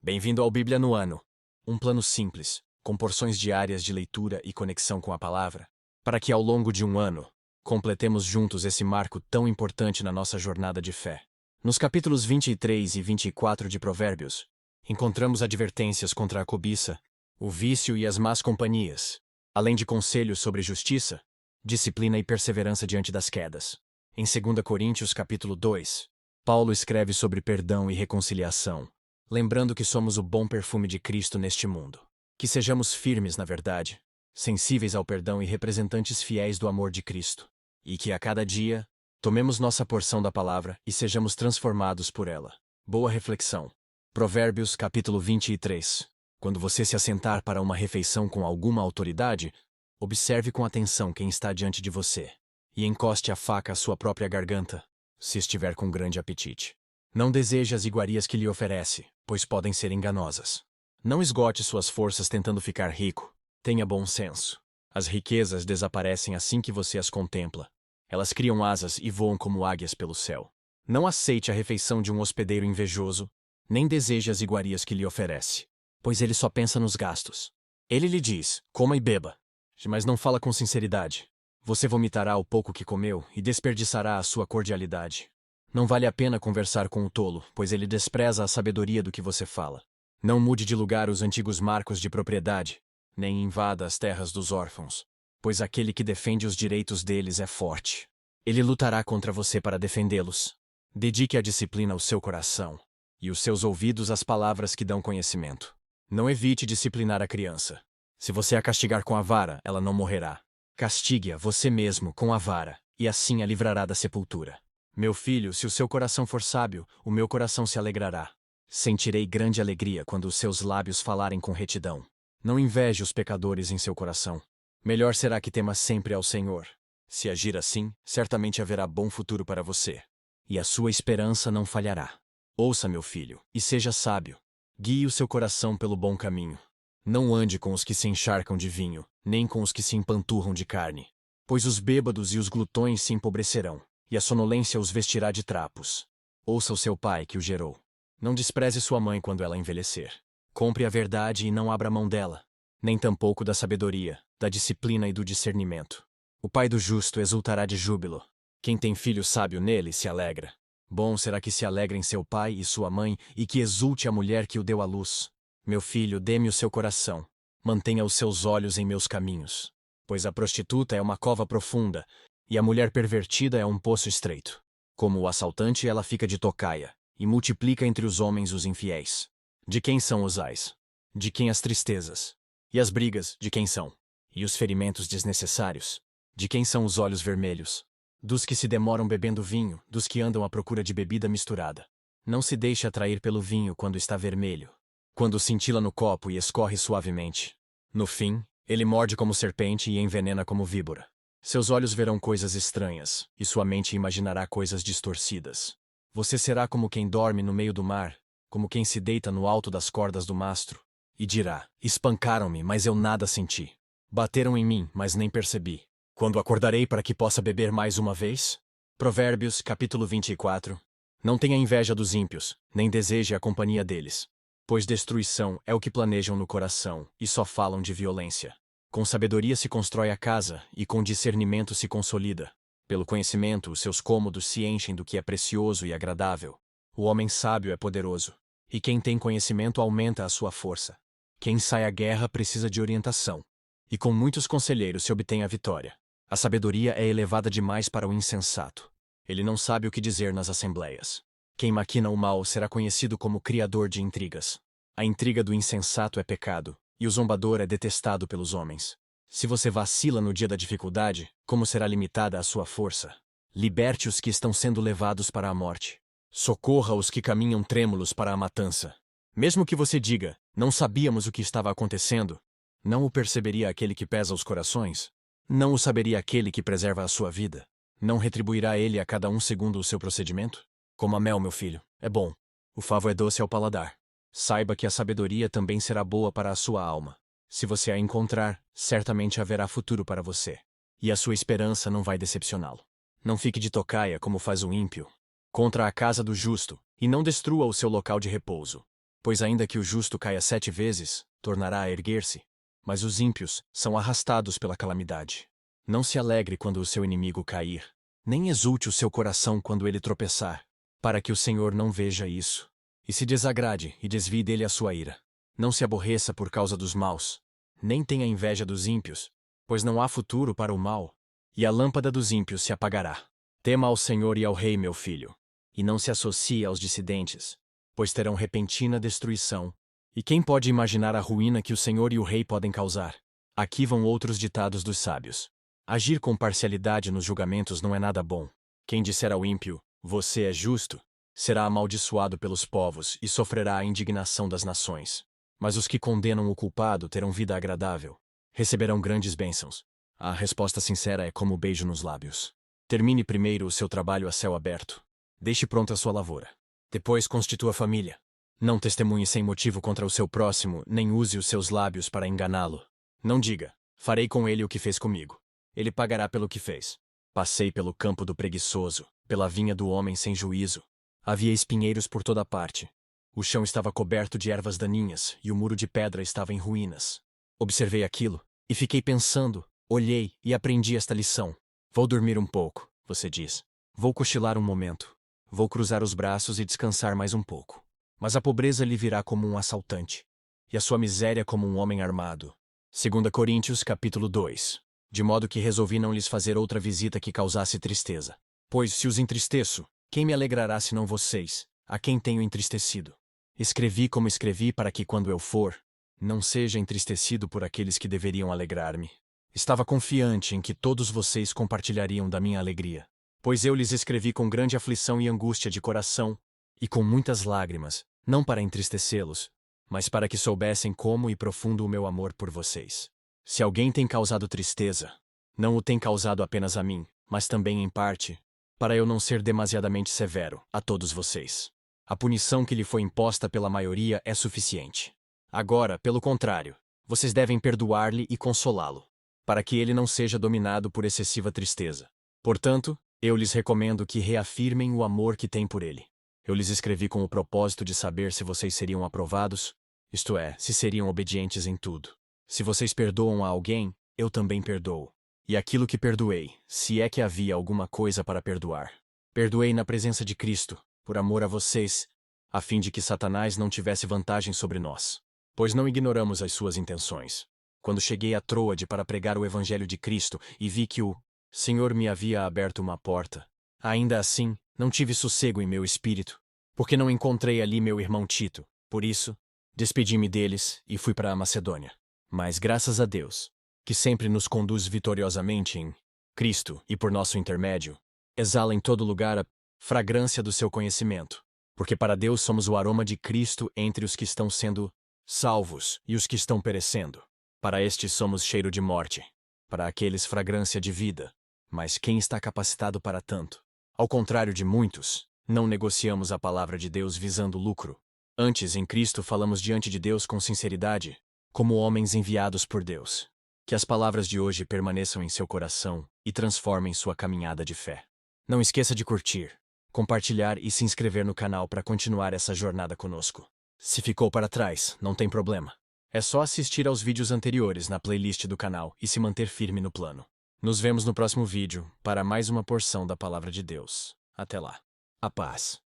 Bem-vindo ao Bíblia no Ano. Um plano simples, com porções diárias de leitura e conexão com a palavra, para que ao longo de um ano, completemos juntos esse marco tão importante na nossa jornada de fé. Nos capítulos 23 e 24 de Provérbios, encontramos advertências contra a cobiça, o vício e as más companhias, além de conselhos sobre justiça, disciplina e perseverança diante das quedas. Em 2 Coríntios capítulo 2, Paulo escreve sobre perdão e reconciliação, lembrando que somos o bom perfume de Cristo neste mundo. Que sejamos firmes na verdade, sensíveis ao perdão e representantes fiéis do amor de Cristo. E que a cada dia, tomemos nossa porção da palavra e sejamos transformados por ela. Boa reflexão. Provérbios capítulo 23. Quando você se assentar para uma refeição com alguma autoridade, observe com atenção quem está diante de você. E encoste a faca à sua própria garganta, se estiver com grande apetite. Não deseje as iguarias que lhe oferece, pois podem ser enganosas. Não esgote suas forças tentando ficar rico. Tenha bom senso. As riquezas desaparecem assim que você as contempla. Elas criam asas e voam como águias pelo céu. Não aceite a refeição de um hospedeiro invejoso, nem deseje as iguarias que lhe oferece, pois ele só pensa nos gastos. Ele lhe diz, coma e beba, mas não fala com sinceridade. Você vomitará o pouco que comeu e desperdiçará a sua cordialidade. Não vale a pena conversar com o tolo, pois ele despreza a sabedoria do que você fala. Não mude de lugar os antigos marcos de propriedade, nem invada as terras dos órfãos, pois aquele que defende os direitos deles é forte. Ele lutará contra você para defendê-los. Dedique a disciplina ao seu coração, e os seus ouvidos às palavras que dão conhecimento. Não evite disciplinar a criança. Se você a castigar com a vara, ela não morrerá. Castigue-a você mesmo com a vara, e assim a livrará da sepultura. Meu filho, se o seu coração for sábio, o meu coração se alegrará. Sentirei grande alegria quando os seus lábios falarem com retidão. Não inveje os pecadores em seu coração. Melhor será que temas sempre ao Senhor. Se agir assim, certamente haverá bom futuro para você. E a sua esperança não falhará. Ouça, meu filho, e seja sábio. Guie o seu coração pelo bom caminho. Não ande com os que se encharcam de vinho, nem com os que se empanturram de carne. Pois os bêbados e os glutões se empobrecerão, e a sonolência os vestirá de trapos. Ouça o seu pai que o gerou. Não despreze sua mãe quando ela envelhecer. Compre a verdade e não abra mão dela, nem tampouco da sabedoria, da disciplina e do discernimento. O pai do justo exultará de júbilo. Quem tem filho sábio nele se alegra. Bom será que se alegrem seu pai e sua mãe, e que exulte a mulher que o deu à luz. Meu filho, dê-me o seu coração. Mantenha os seus olhos em meus caminhos. Pois a prostituta é uma cova profunda, e a mulher pervertida é um poço estreito. Como o assaltante, ela fica de tocaia, e multiplica entre os homens os infiéis. De quem são os ais? De quem as tristezas? E as brigas, de quem são? E os ferimentos desnecessários? De quem são os olhos vermelhos? Dos que se demoram bebendo vinho, dos que andam à procura de bebida misturada. Não se deixe atrair pelo vinho quando está vermelho, quando cintila no copo e escorre suavemente. No fim, ele morde como serpente e envenena como víbora. Seus olhos verão coisas estranhas, e sua mente imaginará coisas distorcidas. Você será como quem dorme no meio do mar, como quem se deita no alto das cordas do mastro, e dirá, espancaram-me, mas eu nada senti. Bateram em mim, mas nem percebi. Quando acordarei para que possa beber mais uma vez? Provérbios, capítulo 24. Não tenha inveja dos ímpios, nem deseje a companhia deles. Pois destruição é o que planejam no coração, e só falam de violência. Com sabedoria se constrói a casa, e com discernimento se consolida. Pelo conhecimento, os seus cômodos se enchem do que é precioso e agradável. O homem sábio é poderoso, e quem tem conhecimento aumenta a sua força. Quem sai à guerra precisa de orientação, e com muitos conselheiros se obtém a vitória. A sabedoria é elevada demais para o insensato. Ele não sabe o que dizer nas assembleias. Quem maquina o mal será conhecido como criador de intrigas. A intriga do insensato é pecado, e o zombador é detestado pelos homens. Se você vacila no dia da dificuldade, como será limitada a sua força? Liberte os que estão sendo levados para a morte. Socorra os que caminham trêmulos para a matança. Mesmo que você diga, não sabíamos o que estava acontecendo, não o perceberia aquele que pesa os corações? Não o saberia aquele que preserva a sua vida? Não retribuirá ele a cada um segundo o seu procedimento? Coma mel, meu filho, é bom. O favo é doce ao paladar. Saiba que a sabedoria também será boa para a sua alma. Se você a encontrar, certamente haverá futuro para você. E a sua esperança não vai decepcioná-lo. Não fique de tocaia como faz o ímpio contra a casa do justo, e não destrua o seu local de repouso. Pois ainda que o justo caia 7 vezes, tornará a erguer-se. Mas os ímpios são arrastados pela calamidade. Não se alegre quando o seu inimigo cair, nem exulte o seu coração quando ele tropeçar, para que o Senhor não veja isso, e se desagrade e desvie dele a sua ira. Não se aborreça por causa dos maus, nem tenha inveja dos ímpios, pois não há futuro para o mal, e a lâmpada dos ímpios se apagará. Tema ao Senhor e ao Rei, meu filho, e não se associe aos dissidentes, pois terão repentina destruição. E quem pode imaginar a ruína que o Senhor e o Rei podem causar? Aqui vão outros ditados dos sábios. Agir com parcialidade nos julgamentos não é nada bom. Quem disser ao ímpio, você é justo, será amaldiçoado pelos povos e sofrerá a indignação das nações. Mas os que condenam o culpado terão vida agradável. Receberão grandes bênçãos. A resposta sincera é como o beijo nos lábios. Termine primeiro o seu trabalho a céu aberto. Deixe pronta a sua lavoura. Depois constitua família. Não testemunhe sem motivo contra o seu próximo, nem use os seus lábios para enganá-lo. Não diga, farei com ele o que fez comigo. Ele pagará pelo que fez. Passei pelo campo do preguiçoso, pela vinha do homem sem juízo. Havia espinheiros por toda parte. O chão estava coberto de ervas daninhas e o muro de pedra estava em ruínas. Observei aquilo e fiquei pensando, olhei e aprendi esta lição. Vou dormir um pouco, você diz. Vou cochilar um momento. Vou cruzar os braços e descansar mais um pouco. Mas a pobreza lhe virá como um assaltante, e a sua miséria como um homem armado. 2 Coríntios capítulo 2. De modo que resolvi não lhes fazer outra visita que causasse tristeza. Pois se os entristeço, quem me alegrará senão vocês, a quem tenho entristecido? Escrevi como escrevi para que quando eu for, não seja entristecido por aqueles que deveriam alegrar-me. Estava confiante em que todos vocês compartilhariam da minha alegria. Pois eu lhes escrevi com grande aflição e angústia de coração, e com muitas lágrimas, não para entristecê-los, mas para que soubessem como e profundo o meu amor por vocês. Se alguém tem causado tristeza, não o tem causado apenas a mim, mas também em parte, para eu não ser demasiadamente severo a todos vocês. A punição que lhe foi imposta pela maioria é suficiente. Agora, pelo contrário, vocês devem perdoar-lhe e consolá-lo, para que ele não seja dominado por excessiva tristeza. Portanto, eu lhes recomendo que reafirmem o amor que têm por ele. Eu lhes escrevi com o propósito de saber se vocês seriam aprovados, isto é, se seriam obedientes em tudo. Se vocês perdoam a alguém, eu também perdoo. E aquilo que perdoei, se é que havia alguma coisa para perdoar, perdoei na presença de Cristo, por amor a vocês, a fim de que Satanás não tivesse vantagem sobre nós. Pois não ignoramos as suas intenções. Quando cheguei a Troade para pregar o Evangelho de Cristo e vi que o Senhor me havia aberto uma porta, ainda assim, não tive sossego em meu espírito, porque não encontrei ali meu irmão Tito. Por isso, despedi-me deles e fui para a Macedônia. Mas graças a Deus, que sempre nos conduz vitoriosamente em Cristo e por nosso intermédio, exala em todo lugar a fragrância do seu conhecimento, porque para Deus somos o aroma de Cristo entre os que estão sendo salvos e os que estão perecendo. Para estes somos cheiro de morte, para aqueles fragrância de vida. Mas quem está capacitado para tanto? Ao contrário de muitos, não negociamos a palavra de Deus visando lucro. Antes, em Cristo, falamos diante de Deus com sinceridade, como homens enviados por Deus. Que as palavras de hoje permaneçam em seu coração e transformem sua caminhada de fé. Não esqueça de curtir, compartilhar e se inscrever no canal para continuar essa jornada conosco. Se ficou para trás, não tem problema. É só assistir aos vídeos anteriores na playlist do canal e se manter firme no plano. Nos vemos no próximo vídeo para mais uma porção da Palavra de Deus. Até lá. A paz.